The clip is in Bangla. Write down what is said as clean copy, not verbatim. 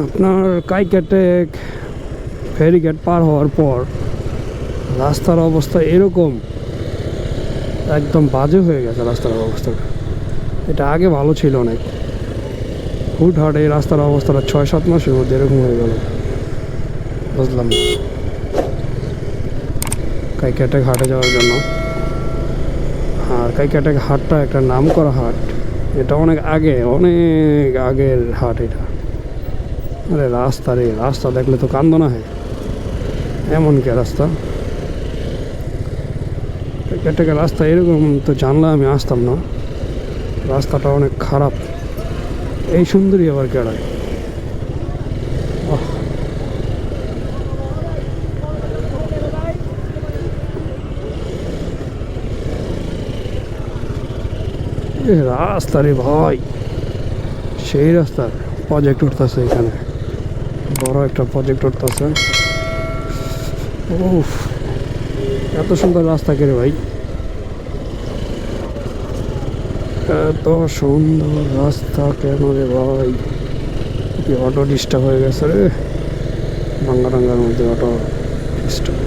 আপনার কাইকেটেক ফেরিঘাট পার হওয়ার পর রাস্তার অবস্থা এরকম একদম বাজে হয়ে গেছে রাস্তার অবস্থা। এটা আগে ভালো ছিল অনেক, হুটহাট এই রাস্তার অবস্থাটা 6-7 মাসের মধ্যে এরকম হয়ে গেল, বুঝলাম না। কাইকেটেক হাটে যাওয়ার জন্য, আর কাইকেটেক হাটটা একটা নাম করা হাট, এটা অনেক আগের হাট এটা। আরে রাস্তা দেখলে তো কান্দ না হয়, এমন কে রাস্তা, কাইকেটেকের রাস্তা এরকম তো জানলে আমি আসতাম না। রাস্তাটা অনেক খারাপ, এই সুন্দরী আবার কেড়ায়। রাস্তা রে ভাই, সেই রাস্তার প্রজেক্ট উঠতেছে, এখানে বড় একটা প্রজেক্ট উঠতেছে। উফ, এত সুন্দর রাস্তা কে রে ভাই, এত সুন্দর রাস্তা কেন রে ভাই? কি অটো ডিস্টার্ব হয়ে গেছে রে, ভাঙ্গা টাঙ্গার মধ্যে অটো ডিস্টার্ব।